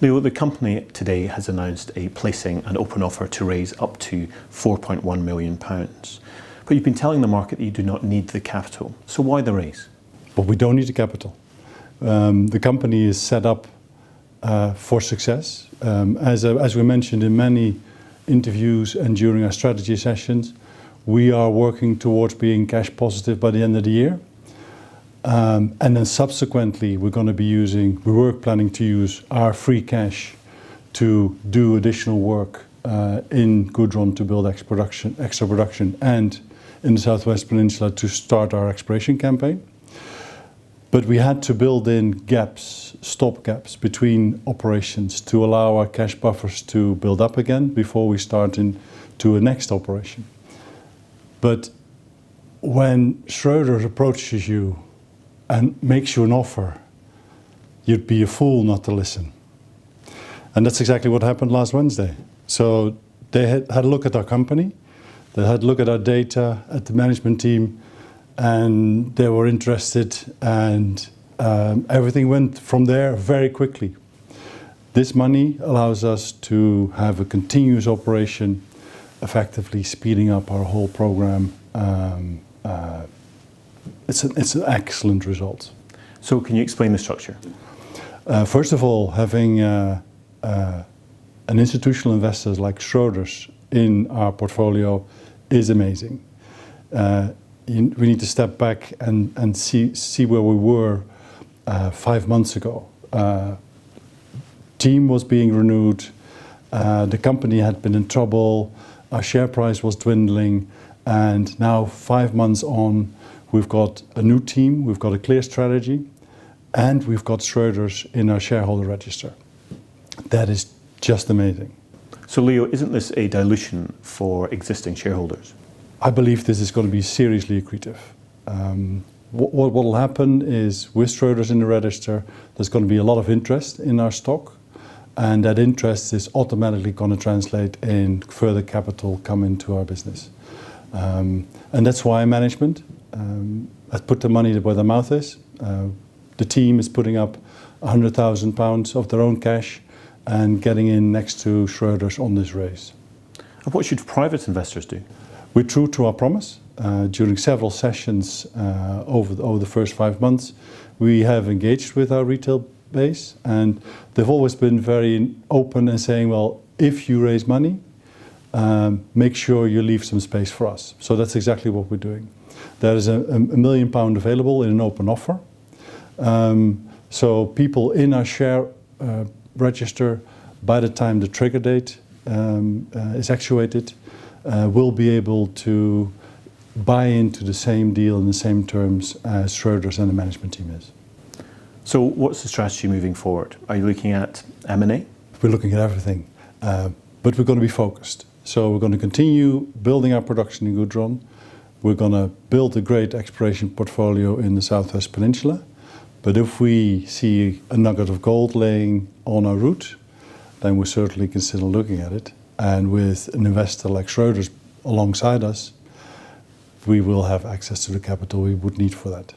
Leo, the company today has announced a placing and open offer to raise up to £4.1 million. But you've been telling the market that you do not need the capital. So why the raise? Well, we don't need the capital. The company is set up for success. As we mentioned in many interviews and during our strategy sessions, we are working towards being cash positive by the end of the year. And then subsequently, we were planning to use our free cash to do additional work in Gudrun to build extra production, and in the Southwest Peninsula to start our exploration campaign. But we had to build in stop gaps between operations to allow our cash buffers to build up again before we start into a next operation. But when Schroders approaches you and makes you an offer, you'd be a fool not to listen. And that's exactly what happened last Wednesday. So they had a look at our company, they had a look at our data, at the management team, and they were interested, and everything went from there very quickly. This money allows us to have a continuous operation, effectively speeding up our whole program. It's an excellent result. So can you explain the structure? First of all, having an institutional investors like Schroders in our portfolio is amazing. We need to step back and see where we were 5 months ago. Team was being renewed, the company had been in trouble, our share price was dwindling, and now 5 months on, we've got a new team, we've got a clear strategy, and we've got Schroders in our shareholder register. That is just amazing. So Leo, isn't this a dilution for existing shareholders? I believe this is going to be seriously accretive. What will happen is, with Schroders in the register, there's going to be a lot of interest in our stock, and that interest is automatically going to translate in further capital come into our business. And that's why management has put the money where the mouth is. The team is putting up £100,000 of their own cash and getting in next to Schroders on this raise. And what should private investors do? We're true to our promise. During several sessions over the first 5 months, we have engaged with our retail base, and they've always been very open and saying, well, if you raise money, make sure you leave some space for us. So that's exactly what we're doing. There is £1 million available in an open offer. So people in our share register, by the time the trigger date is actuated, will be able to buy into the same deal in the same terms as Schroders and the management team is. So what's the strategy moving forward? Are you looking at M&A? We're looking at everything, but we're going to be focused. So we're going to continue building our production in Gudrun. We're going to build a great exploration portfolio in the Southwest Peninsula. But if we see a nugget of gold laying on our route, then we certainly consider looking at it. And with an investor like Schroders alongside us, we will have access to the capital we would need for that.